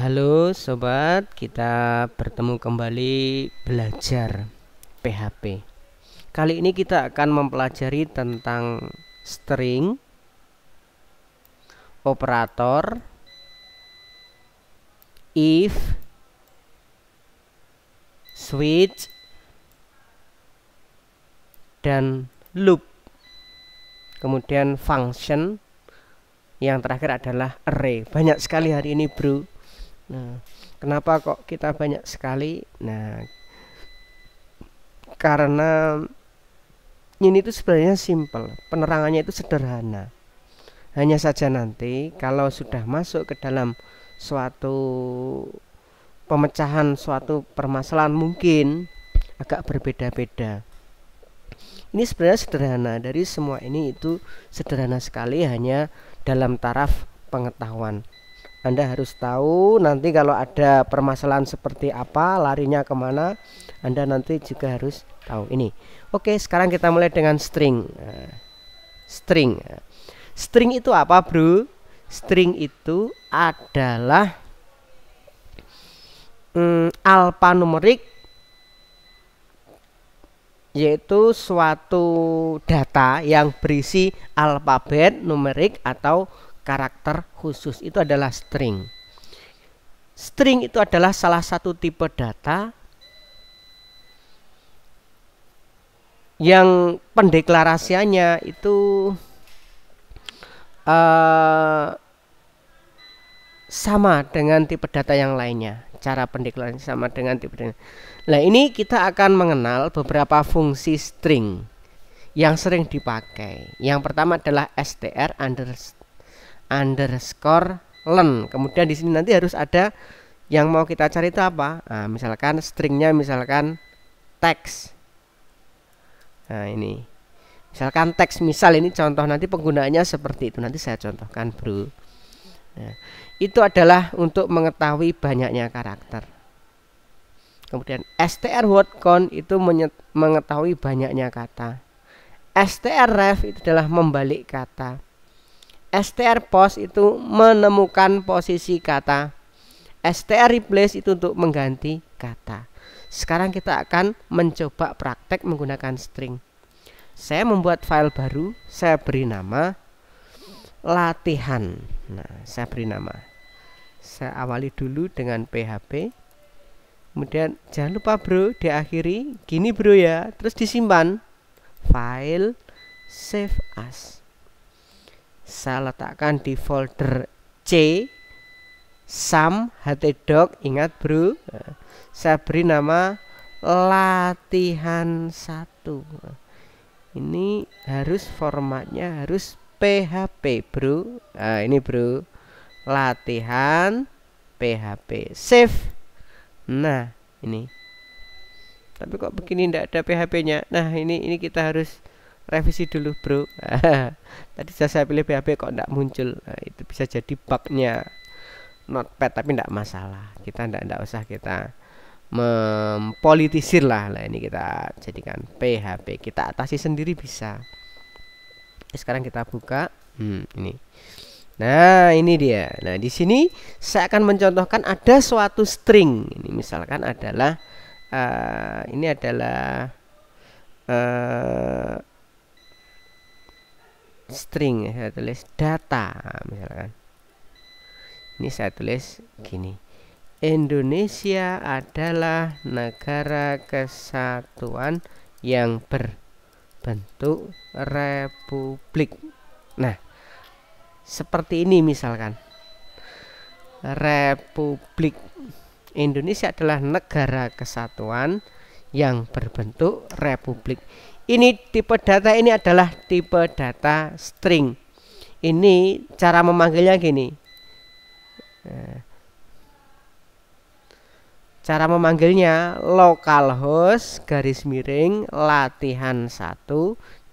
Halo sobat, kita bertemu kembali belajar PHP. Kali ini kita akan mempelajari tentang string, operator, if, switch, dan loop. Kemudian function, yang terakhir adalah array. Banyak sekali hari ini bro. Nah, kenapa kok kita banyak sekali? Nah, karena ini tuh sebenarnya simple, penerangannya itu sederhana. Hanya saja nanti kalau sudah masuk ke dalam suatu pemecahan suatu permasalahan mungkin agak berbeda-beda. Ini sebenarnya sederhana, dari semua ini itu sederhana sekali, hanya dalam taraf pengetahuan. Anda harus tahu nanti kalau ada permasalahan seperti apa, larinya kemana, Anda nanti juga harus tahu ini. Oke, sekarang kita mulai dengan string. String itu apa bro? String itu adalah alfanumerik, yaitu suatu data yang berisi alfabet, numerik, atau karakter khusus. Itu adalah string. String itu adalah salah satu tipe data yang pendeklarasiannya itu sama dengan tipe data yang lainnya. Cara pendeklarasian sama dengan tipe data. Nah, ini kita akan mengenal beberapa fungsi string yang sering dipakai. Yang pertama adalah str underscore len. Kemudian di sini nanti harus ada yang mau kita cari itu apa? Nah, misalkan stringnya misalkan teks. Nah, ini misalkan teks, misal ini contoh, nanti penggunaannya seperti itu. Nanti saya contohkan bro. Nah, itu adalah untuk mengetahui banyaknya karakter. Kemudian str word count itu mengetahui banyaknya kata. strref itu adalah membalik kata. str post itu menemukan posisi kata. str replace itu untuk mengganti kata. Sekarang kita akan mencoba praktek menggunakan string. Saya membuat file baru, saya beri nama latihan. Nah, saya beri nama. Saya awali dulu dengan PHP. Kemudian jangan lupa bro, diakhiri gini bro ya, terus disimpan. File save as. Saya letakkan di folder C sum htdoc. Ingat bro, saya beri nama latihan 1. Ini harus formatnya harus PHP bro. Nah, ini bro, latihan PHP, save. Nah, ini tapi kok begini, tidak ada PHP-nya. Nah, ini kita harus revisi dulu bro. Tadi saya pilih PHP kok tidak muncul. Nah, itu bisa jadi bugnya Notepad, tapi tidak masalah. Kita tidak usah kita mempolitisir lah. Nah, ini kita jadikan PHP, kita atasi sendiri bisa. Sekarang kita buka. Ini. Nah, ini dia. Nah, di sini saya akan mencontohkan ada suatu string. Ini misalkan adalah ini adalah string, saya tulis data misalkan. Ini saya tulis gini, Indonesia adalah negara kesatuan yang berbentuk republik. Nah, seperti ini misalkan, republik Indonesia adalah negara kesatuan yang berbentuk republik. Ini tipe data, ini adalah tipe data string. Ini cara memanggilnya gini. Cara memanggilnya localhost garis miring latihan 1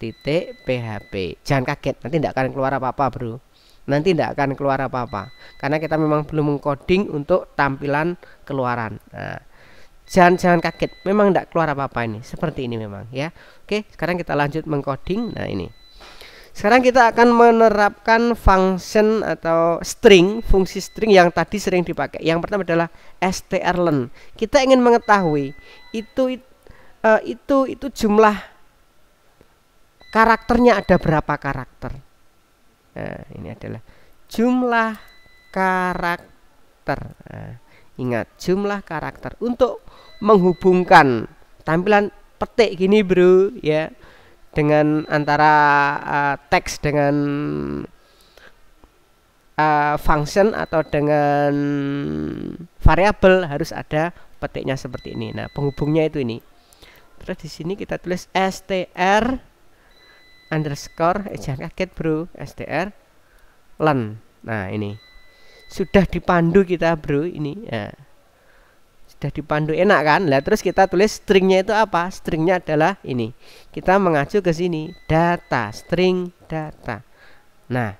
titik PHP. Jangan kaget, nanti tidak akan keluar apa-apa bro. Nanti tidak akan keluar apa-apa karena kita memang belum mengcoding untuk tampilan keluaran. Nah, jangan kaget, memang tidak keluar apa-apa, ini seperti ini memang ya. Oke, sekarang kita lanjut mengcoding. Nah, ini Sekarang kita akan menerapkan function atau string, fungsi string yang tadi sering dipakai. Yang pertama adalah strlen. Kita ingin mengetahui itu jumlah karakternya ada berapa karakter. Nah, ini adalah jumlah karakter. Nah, ingat jumlah karakter untuk menghubungkan tampilan petik gini bro ya, dengan antara teks dengan function atau dengan variabel harus ada petiknya seperti ini. Nah, penghubungnya itu ini. Terus di sini kita tulis str underscore, jangan kaget bro, str len. Nah, ini sudah dipandu kita bro ini ya. Sudah dipandu enak kan. Lah terus kita tulis stringnya itu apa? Stringnya adalah ini, kita mengacu ke sini, data, string data. Nah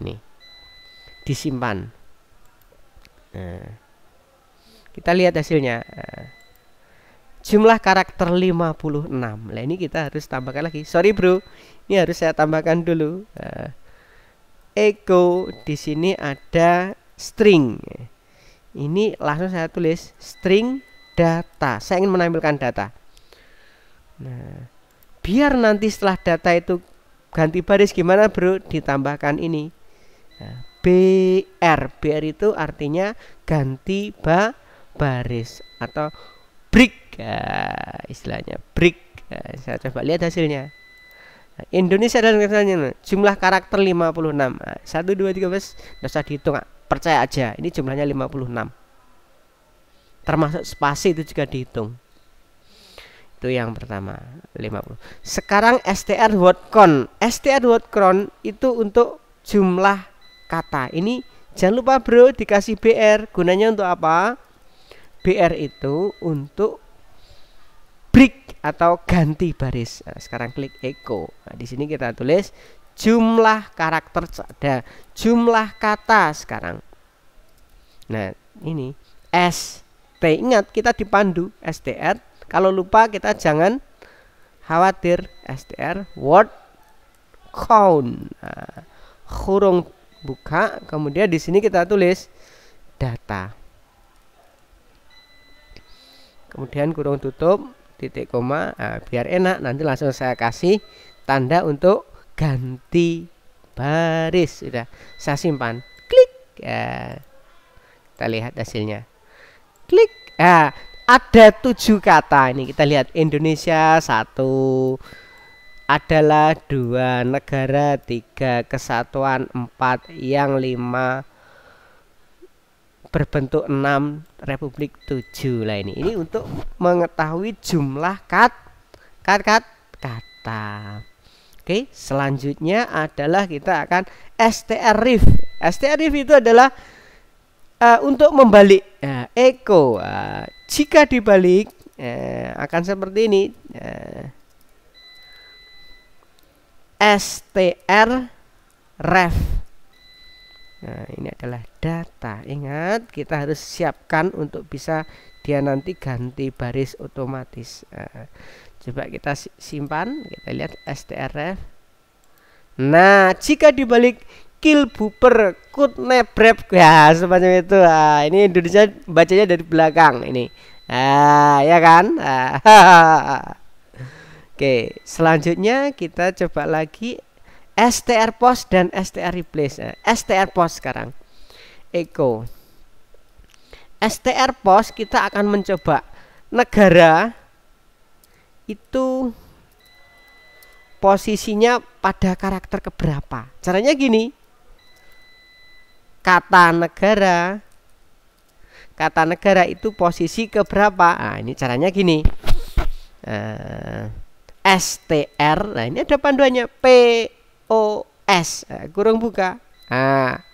ini disimpan. Nah, kita lihat hasilnya. Jumlah karakter 56. Nah ini kita harus tambahkan lagi. Sorry bro, ini harus saya tambahkan dulu. Echo di sini ada string. Ini langsung saya tulis string data. Saya ingin menampilkan data. Nah, biar nanti setelah data itu ganti baris gimana bro? Ditambahkan ini. Nah, BR itu artinya ganti baris atau break, istilahnya break. Saya coba lihat hasilnya. Indonesia dan jumlah karakter 56. 1 2 3 bes, nggak usah dihitung, percaya aja ini jumlahnya 56. Termasuk spasi itu juga dihitung. Itu yang pertama, 50. Sekarang str.count. Str.count itu untuk jumlah kata. Ini jangan lupa bro dikasih BR. Gunanya untuk apa? BR itu untuk break atau ganti baris. Nah, sekarang klik echo. Nah, di sini kita tulis jumlah karakter, ada jumlah kata sekarang. Nah, ini ST. Ingat kita dipandu str. Kalau lupa kita jangan khawatir, str word count. Nah, kurung buka, kemudian di sini kita tulis data. Kemudian kurung tutup, titik koma. Nah, biar enak nanti langsung saya kasih tanda untuk ganti baris. Sudah saya simpan, klik ya. Kita lihat hasilnya, klik. Nah, ada 7 kata. Ini kita lihat, Indonesia 1, adalah 2, negara 3, kesatuan 4, yang 5, berbentuk 6, republik 7. Lah ini untuk mengetahui jumlah kata. Oke, selanjutnya adalah kita akan strif. Strif itu adalah untuk membalik. Echo jika dibalik akan seperti ini. strref. Nah, ini adalah data. Ingat, kita harus siapkan untuk bisa dia nanti ganti baris otomatis. Coba kita simpan, kita lihat strref. Nah, jika dibalik kill buper kut nebrep ya semacam itu. Ini Indonesia bacanya dari belakang ini. Ya kan? Oke, selanjutnya kita coba lagi str post dan str replace. Str post sekarang echo. Str post kita akan mencoba negara itu posisinya pada karakter keberapa. Caranya gini, kata negara itu posisi keberapa. Nah, ini caranya gini, str. Nah, ini ada panduannya, POS, kurung buka. Nah,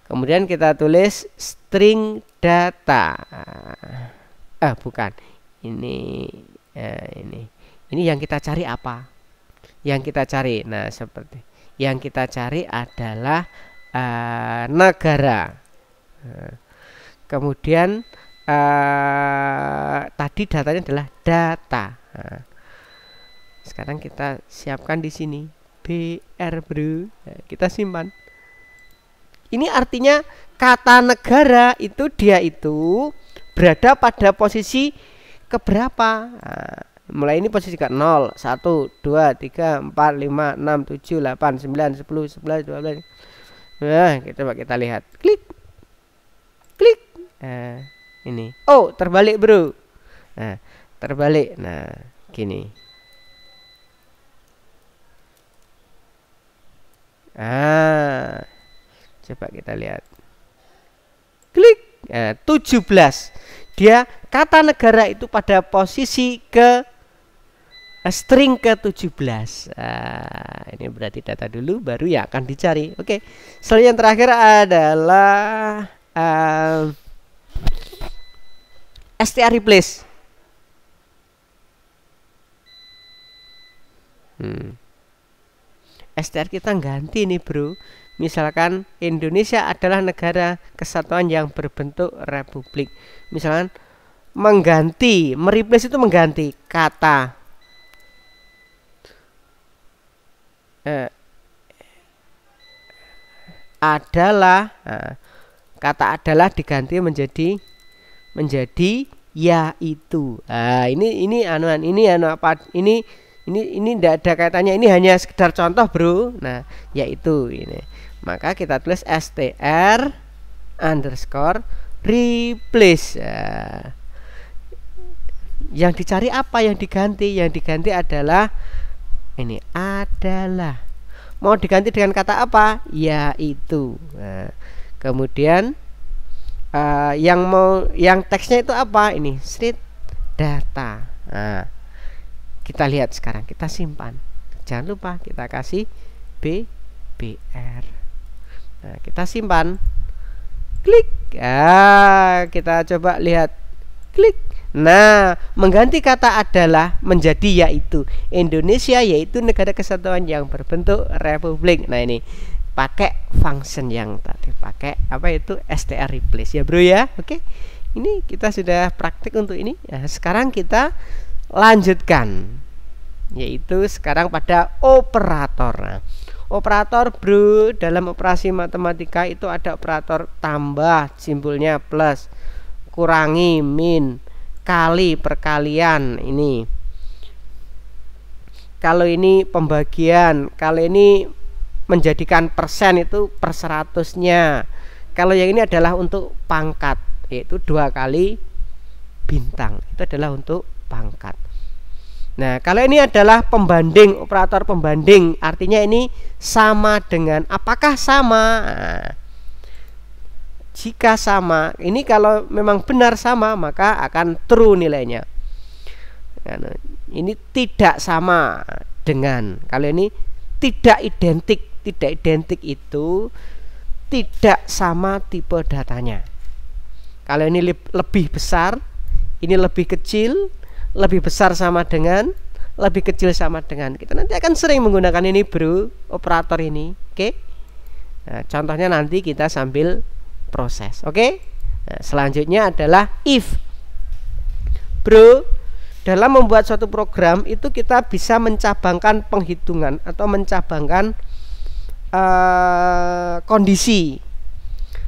kemudian kita tulis string data. Bukan ini. Ini yang kita cari apa? Yang kita cari, nah seperti yang kita cari adalah negara. Kemudian tadi datanya adalah data. sekarang kita siapkan di sini BR bro. Nah, kita simpan. Ini artinya kata negara itu dia itu berada pada posisi keberapa. Nah, mulai ini posisi ke 0, 1, 2, 3, 4, 5, 6, 7, 8, 9, 10, 11, 12. Nah, kita lihat. Klik. Klik. Nah, ini. Oh, terbalik, bro. Nah, terbalik. Nah, gini. Ah, coba kita lihat. Klik. 17. Dia kata negara itu pada posisi ke string ke-17. Ini berarti data dulu baru ya akan dicari. Oke. Selanjutnya yang terakhir adalah str replace. STR kita ganti nih bro. Misalkan Indonesia adalah negara kesatuan yang berbentuk republik. Misalkan mengganti, mereplace itu mengganti kata adalah. Kata adalah diganti menjadi yaitu. Ini tidak ada kaitannya, ini hanya sekedar contoh bro. Nah, yaitu ini. Maka kita tulis str underscore replace. Yang dicari apa? Yang diganti? Yang diganti adalah ini, adalah. Mau diganti dengan kata apa? Yaitu. Nah, kemudian yang teksnya itu apa? Ini street data. Nah, kita lihat sekarang, kita simpan. Jangan lupa kita kasih BR. Nah, kita simpan. Klik. Kita coba lihat. Klik. Nah, mengganti kata adalah menjadi yaitu. Indonesia yaitu negara kesatuan yang berbentuk republik. Nah, ini pakai function yang tadi, pakai apa itu, str replace ya bro ya. Oke. Ini kita sudah praktik untuk ini. Nah, sekarang kita lanjutkan, yaitu sekarang pada operator. Nah, operator bro, dalam operasi matematika itu ada operator tambah, simbolnya plus, kurangi, min, kali, perkalian. Ini kalau ini pembagian, kalau ini menjadikan persen itu per 100-nya. Kalau yang ini adalah untuk pangkat, yaitu 2 kali bintang, itu adalah untuk pangkat. Nah, kalau ini adalah pembanding, operator pembanding, artinya ini sama dengan, apakah sama? Nah, jika sama, ini kalau memang benar sama, maka akan true nilainya. Nah, ini tidak sama dengan, kalau ini tidak identik. Tidak identik itu tidak sama tipe datanya. Kalau ini lebih besar, ini lebih kecil, lebih besar sama dengan, lebih kecil sama dengan. Kita nanti akan sering menggunakan ini bro, operator ini. Oke. Nah, contohnya nanti kita sambil proses. Oke. Nah, selanjutnya adalah if. Bro, dalam membuat suatu program itu kita bisa mencabangkan penghitungan atau mencabangkan kondisi.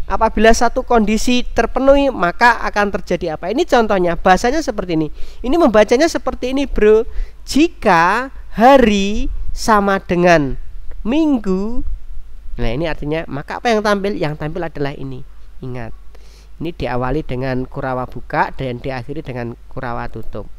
Apabila satu kondisi terpenuhi, maka akan terjadi apa? Ini contohnya, bahasanya seperti ini. Ini membacanya seperti ini bro. Jika hari sama dengan minggu, nah ini artinya, maka apa yang tampil? Yang tampil adalah ini. Ingat, ini diawali dengan kurawa buka dan diakhiri dengan kurawa tutup.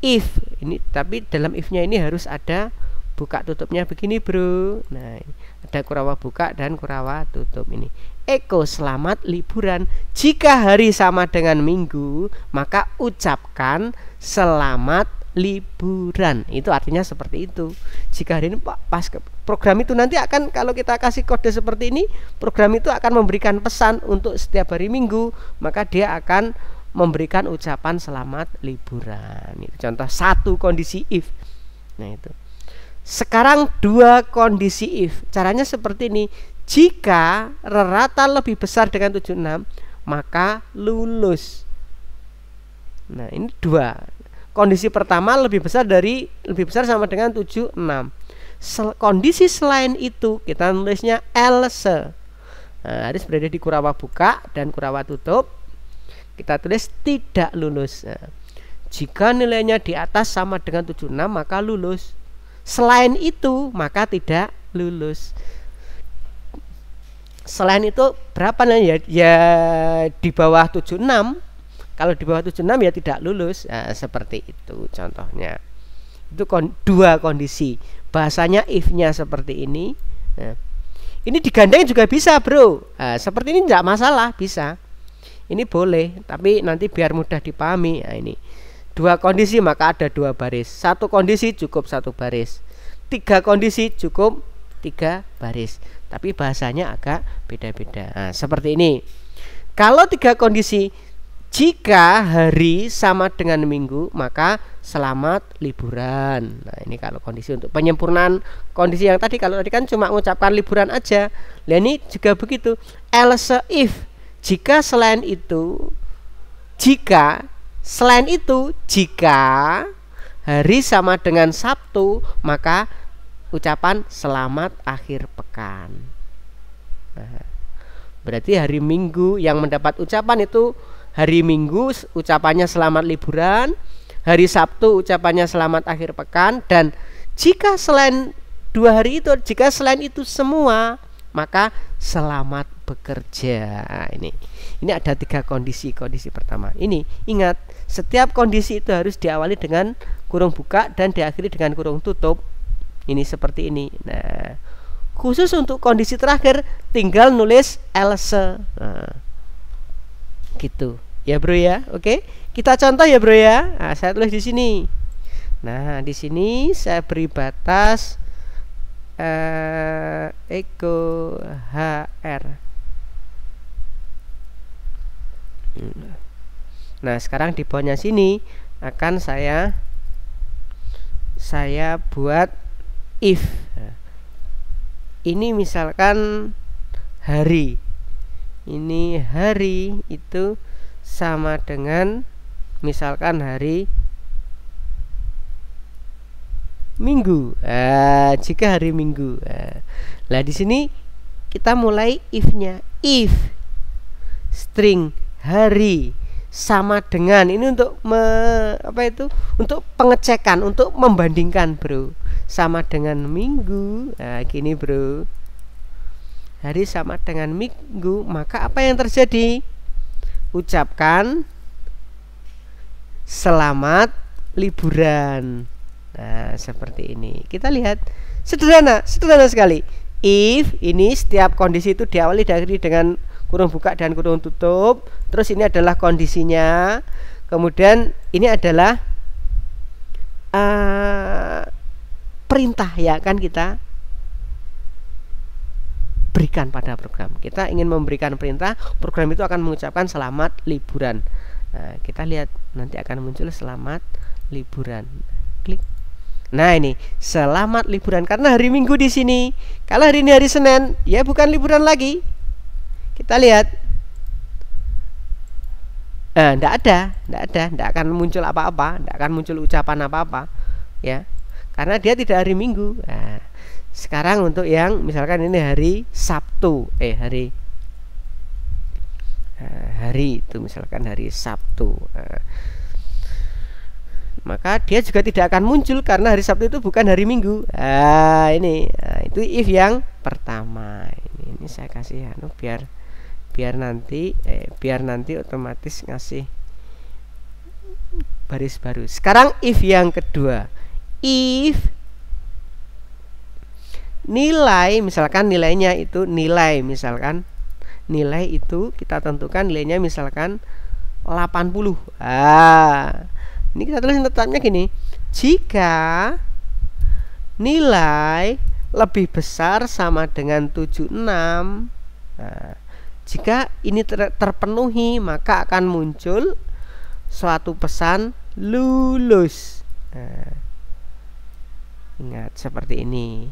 If ini, tapi dalam if-nya ini harus ada buka tutupnya begini bro. Nah, ada kurawa buka dan kurawa tutup ini. Eko selamat liburan. Jika hari sama dengan minggu, maka ucapkan selamat liburan. Itu artinya seperti itu. Jika hari ini pas program itu nanti akan, kalau kita kasih kode seperti ini, program itu akan memberikan pesan untuk setiap hari minggu, maka dia akan memberikan ucapan selamat liburan. Itu contoh satu kondisi if. Nah, itu. Sekarang dua kondisi if. Caranya seperti ini. Jika rata lebih besar dengan 76, maka lulus. Nah, ini dua. kondisi pertama lebih besar sama dengan 76. Kondisi selain itu kita nulisnya else. Nah, harus berada di kurang buka dan kurang tutup. Kita tulis tidak lulus. Nah, jika nilainya di atas sama dengan 76 maka lulus. Selain itu maka tidak lulus. Selain itu berapa nih ya di bawah 76. Kalau di bawah 76 ya tidak lulus. Nah, seperti itu contohnya. Itu dua kondisi. Bahasanya if-nya seperti ini. Nah, ini digandeng juga bisa, bro. Nah, seperti ini tidak masalah, bisa. Ini boleh, tapi nanti biar mudah dipahami. Nah, ini dua kondisi maka ada dua baris. Satu kondisi cukup satu baris. Tiga kondisi cukup tiga baris. Tapi bahasanya agak beda-beda. Nah, seperti ini. Kalau tiga kondisi, jika hari sama dengan minggu maka selamat liburan. Nah, ini kalau kondisi untuk penyempurnaan kondisi yang tadi. Kalau tadi kan cuma mengucapkan liburan aja. Nah, ini juga begitu. Else if, jika selain itu, jika hari sama dengan Sabtu maka ucapan selamat akhir pekan. Nah, berarti hari Minggu yang mendapat ucapan itu hari Minggu ucapannya selamat liburan, hari Sabtu ucapannya selamat akhir pekan, dan jika selain dua hari itu, jika selain itu semua maka selamat bekerja. Ini ada tiga kondisi. Kondisi pertama ini, ingat, setiap kondisi itu harus diawali dengan kurung buka dan diakhiri dengan kurung tutup. Ini seperti ini. Nah, khusus untuk kondisi terakhir tinggal nulis else. Nah, gitu ya, bro ya. Oke, kita contoh ya, bro ya. Nah, saya tulis di sini. Nah, di sini saya beri batas eko hr. Nah, sekarang di bawahnya sini akan saya buat if. Ini misalkan hari. Ini hari itu sama dengan misalkan hari Minggu. Jika hari Minggu. Nah, di sini kita mulai if-nya. If string hari sama dengan, ini untuk untuk pengecekan, untuk membandingkan, bro. Sama dengan minggu. Nah, gini, bro. Hari sama dengan minggu, maka apa yang terjadi? Ucapkan selamat liburan. Nah, seperti ini. Kita lihat, sederhana sekali. If ini setiap kondisi itu diawali dari dengan kurung buka dan kurung tutup. Terus ini adalah kondisinya. Kemudian ini adalah perintah, ya kan, kita berikan pada program. Kita ingin memberikan perintah, program itu akan mengucapkan selamat liburan. Nah, kita lihat nanti akan muncul selamat liburan. Klik. Nah, ini selamat liburan karena hari Minggu di sini. Kalau hari ini hari Senin, ya bukan liburan lagi. Kita lihat. Nah, tidak akan muncul apa-apa, tidak akan muncul ucapan apa-apa, ya, karena dia tidak hari Minggu. Nah, sekarang untuk yang misalkan ini hari Sabtu, hari itu misalkan hari Sabtu, maka dia juga tidak akan muncul karena hari Sabtu itu bukan hari Minggu. Itu if yang pertama. Ini saya kasih biar nanti otomatis ngasih baris baru. Sekarang if yang kedua. If nilai, misalkan nilainya itu nilai itu kita tentukan nilainya misalkan 80. Ini kita tulis tetapnya gini. Jika nilai lebih besar sama dengan 76, jika ini terpenuhi maka akan muncul suatu pesan lulus. Ingat seperti ini.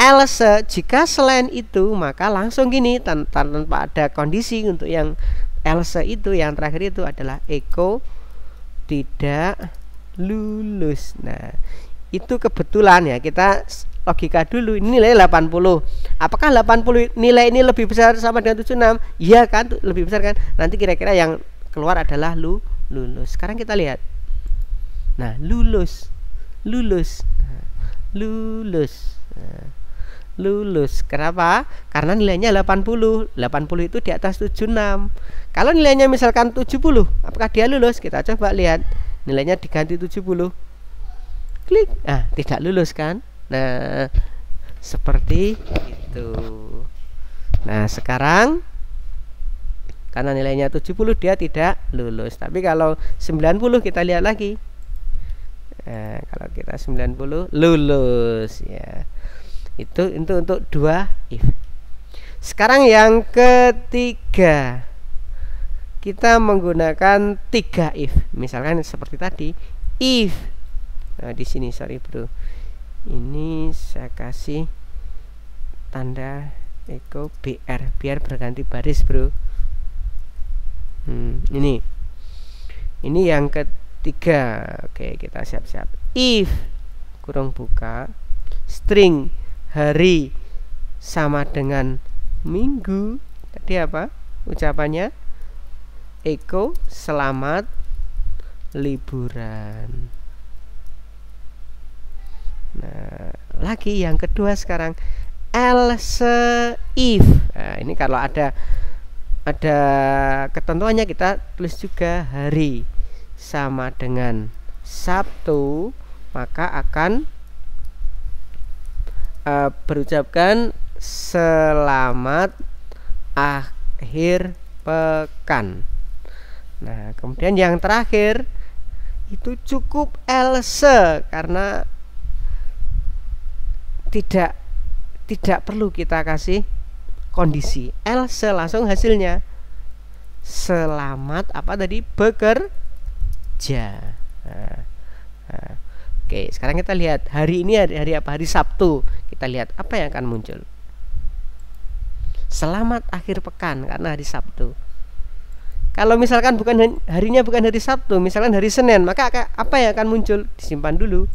Else, jika selain itu maka langsung gini tanpa ada kondisi. Untuk yang else itu yang terakhir itu adalah echo tidak lulus. Nah, itu kebetulan ya, kita logika dulu, ini nilai 80. Apakah 80 nilai ini lebih besar sama dengan 76? Iya kan, lebih besar kan. Nanti kira-kira yang keluar adalah lulus. Sekarang kita lihat. Nah, lulus. Lulus. Lulus. Lulus. Kenapa? Karena nilainya 80. 80 itu di atas 76. Kalau nilainya misalkan 70, apakah dia lulus? Kita coba lihat. Nilainya diganti 70. Klik. Ah, tidak lulus kan? Nah, seperti itu. Nah, sekarang karena nilainya 70 dia tidak lulus. Tapi kalau 90 kita lihat lagi. Nah, kalau kita 90 lulus ya. Itu untuk 2 if. Sekarang yang ketiga. Kita menggunakan 3 if. Misalkan seperti tadi, if. Nah, di sini sorry, Bro. Ini saya kasih tanda echo BR biar berganti baris, Bro. Ini yang ketiga. Oke, kita siap-siap. If kurung buka string hari sama dengan minggu, tadi apa ucapannya? Echo selamat liburan. Nah, lagi yang kedua sekarang else if. Nah, ini kalau ada ketentuannya kita tulis juga hari sama dengan Sabtu, maka akan berucapkan selamat akhir pekan. Nah, kemudian yang terakhir itu cukup else karena tidak perlu kita kasih kondisi, else langsung hasilnya selamat apa tadi, bekerja. Oke, sekarang kita lihat hari ini hari apa, hari Sabtu. Kita lihat apa yang akan muncul. Selamat akhir pekan karena hari Sabtu. Kalau misalkan harinya bukan hari Sabtu, misalkan hari Senin, maka apa yang akan muncul? Disimpan dulu.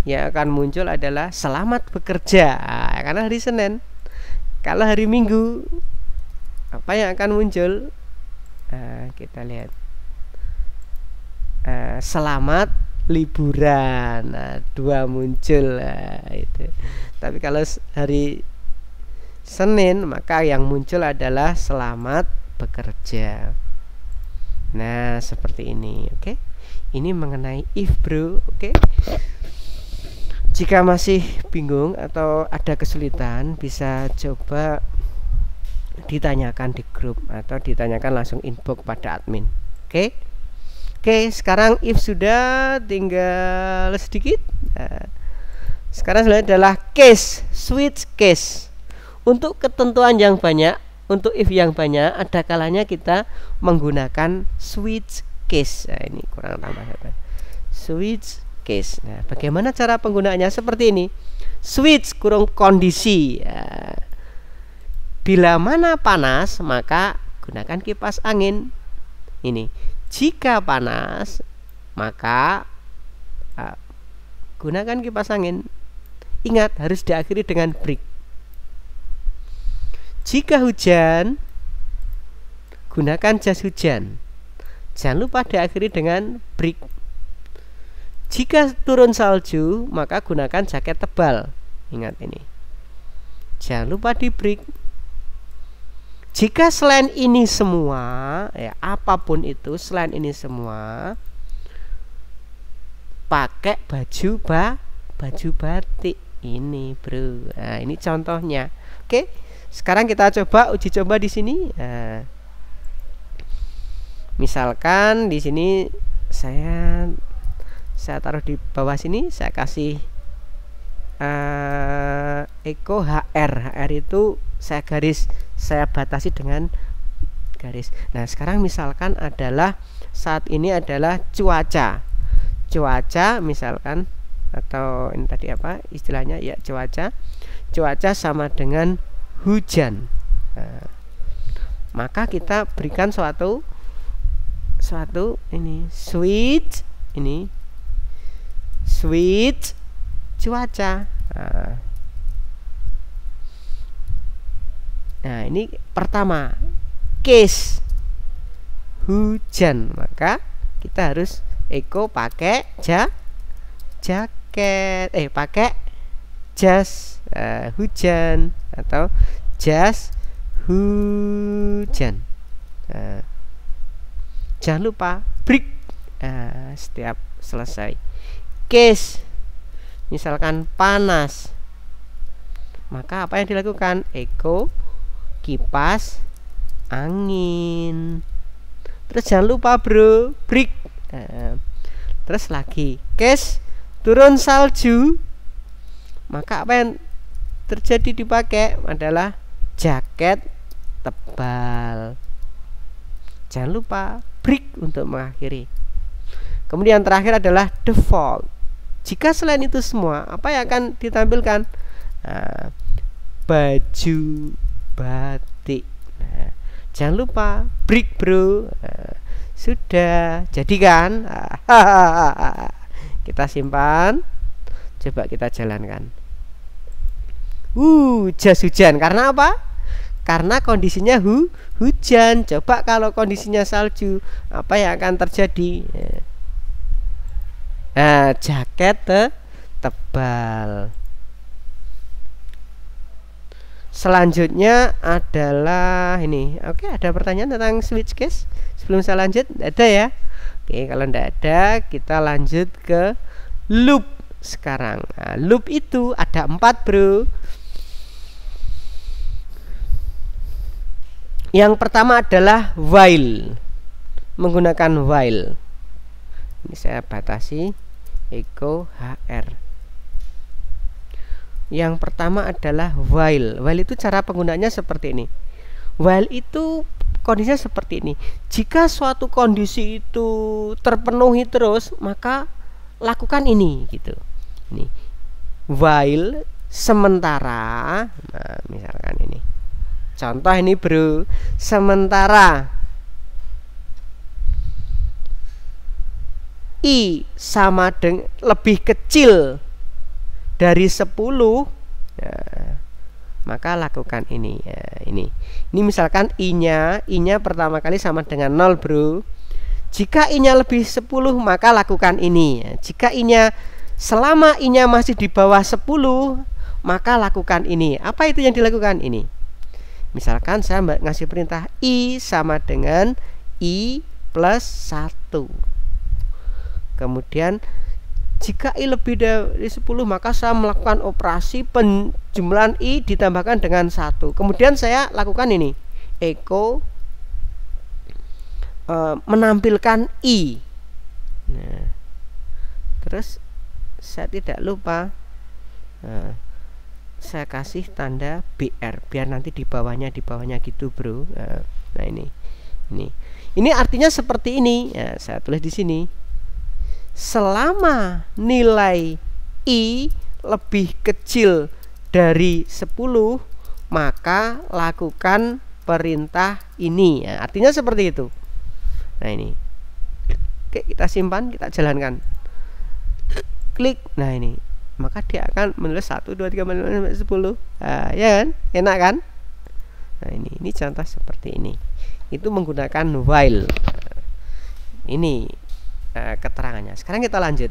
Yang akan muncul adalah selamat bekerja karena hari Senin. Kalau hari Minggu, apa yang akan muncul? Kita lihat selamat liburan. Nah, 2 muncul itu. Tapi kalau hari Senin, maka yang muncul adalah selamat bekerja. Nah, seperti ini. Oke. Ini mengenai if, Bro. Oke. Jika masih bingung atau ada kesulitan, bisa coba ditanyakan di grup atau ditanyakan langsung inbox pada admin. Oke. Oke, sekarang if sudah, tinggal sedikit. Nah, sekarang adalah case, switch case. Untuk ketentuan yang banyak, untuk if yang banyak, ada kalanya kita menggunakan switch case. Nah, ini kurang tambah satu. Switch case. Nah, bagaimana cara penggunaannya? Seperti ini. Switch kurung kondisi. Ya. Bila mana panas, maka gunakan kipas angin. Ini. Jika panas, maka gunakan kipas angin. Ingat, harus diakhiri dengan break. Jika hujan, gunakan jas hujan. Jangan lupa diakhiri dengan break. Jika turun salju, maka gunakan jaket tebal. Ingat ini. Jangan lupa di break. Jika selain ini semua, ya apapun itu selain ini semua, pakai baju batik ini, Bro. Nah, ini contohnya. Oke. Sekarang kita coba uji coba di sini. Nah, misalkan di sini saya taruh di bawah sini, saya kasih echo HR itu saya batasi dengan garis. Nah, sekarang misalkan adalah saat ini adalah cuaca misalkan, atau ini tadi apa istilahnya ya, cuaca sama dengan hujan. Nah, maka kita berikan suatu suatu ini switch, ini switch cuaca. Nah, ini pertama case hujan, maka kita harus echo pakai jaket, pakai jas hujan atau jas hujan. Jangan lupa break setiap selesai. Case misalkan panas, maka apa yang dilakukan? Echo kipas angin. Terus jangan lupa bro, break. Terus lagi case turun salju, maka apa yang terjadi dipakai adalah jaket tebal. Jangan lupa break untuk mengakhiri. Kemudian terakhir adalah default. Jika selain itu semua, apa yang akan ditampilkan? Baju batik. Jangan lupa break bro. Sudah jadi kan? Kita simpan, coba kita jalankan. Jas hujan. Karena apa? Karena kondisinya hujan. Coba kalau kondisinya salju, apa yang akan terjadi? Jaket tebal. Selanjutnya adalah ini. Oke, ada pertanyaan tentang switch case sebelum saya lanjut? Tidak ada ya? Oke, kalau tidak ada, kita lanjut ke loop sekarang. Loop itu ada 4 bro. Yang pertama adalah while, menggunakan while. Ini saya batasi echo HR. Yang pertama adalah while. While itu cara penggunaannya seperti ini. While itu kondisinya seperti ini. Jika suatu kondisi itu terpenuhi terus, maka lakukan ini gitu. Ini while sementara. Nah, misalkan ini. Contoh ini bro, sementara I sama dengan lebih kecil dari 10, maka lakukan ini. Ini misalkan I-nya pertama kali sama dengan 0 bro. Jika I-nya lebih 10, maka lakukan ini. Jika I-nya selama I-nya masih di bawah 10, maka lakukan ini. Apa itu yang dilakukan? Ini. Misalkan saya ngasih perintah I sama dengan I plus 1. Kemudian jika I lebih dari 10, maka saya melakukan operasi penjumlahan I ditambahkan dengan 1. Kemudian saya lakukan ini, echo menampilkan I. Nah, terus saya tidak lupa saya kasih tanda BR biar nanti di bawahnya gitu bro. Nah ini artinya seperti ini ya, saya tulis di sini. Selama nilai I lebih kecil dari 10, maka lakukan perintah ini ya, artinya seperti itu. Nah ini, oke, kita simpan, kita jalankan, klik. Nah ini, maka dia akan menulis 1, 2, 3, 4, 5, 10. Ya kan? Enak kan? Nah ini contoh seperti ini. Itu menggunakan while. Ini keterangannya. Sekarang kita lanjut.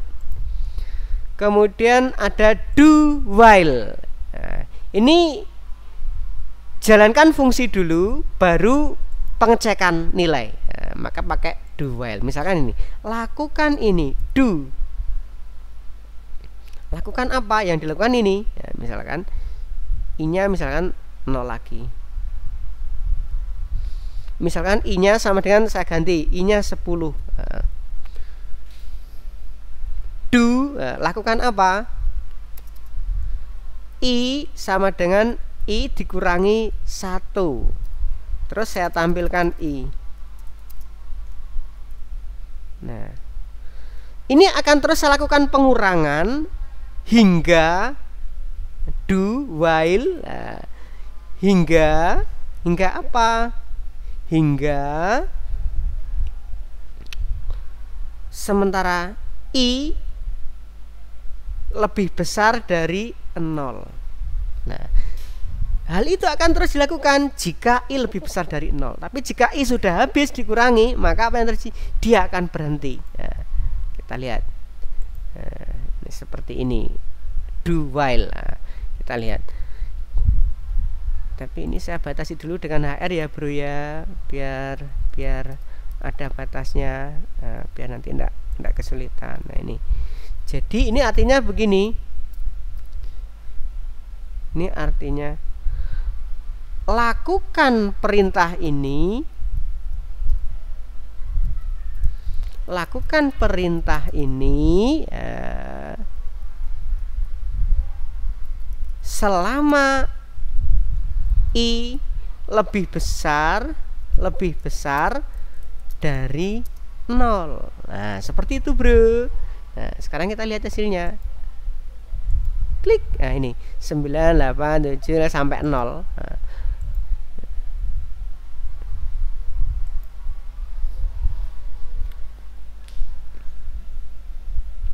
Kemudian ada do while. Ini jalankan fungsi dulu, baru pengecekan nilai. Maka pakai do while. Misalkan ini, lakukan ini, do. Lakukan apa? Yang dilakukan ini ya, misalkan I-nya misalkan 0 lagi. Misalkan I-nya sama dengan, saya ganti I-nya 10. Lakukan apa? I sama dengan I dikurangi 1. Terus saya tampilkan I. Nah, ini akan terus saya lakukan pengurangan hingga do while hingga apa? Hingga sementara I lebih besar dari 0. Nah, hal itu akan terus dilakukan jika I lebih besar dari 0. Tapi jika I sudah habis dikurangi, maka apa yang terjadi? Dia akan berhenti. Nah, kita lihat. Nah, ini seperti ini. Do while. Nah, kita lihat. Tapi ini saya batasi dulu dengan HR ya bro ya, biar ada batasnya, biar nanti enggak kesulitan. Nah ini, jadi ini artinya begini, ini artinya lakukan perintah ini, selama I lebih besar dari 0. Nah seperti itu bro. Nah sekarang kita lihat hasilnya, klik. Nah ini 987 sampai 0. Nah,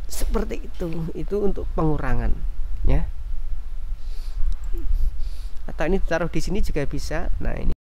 seperti itu untuk pengurangan ya, atau ini ditaruh di sini juga bisa. Nah ini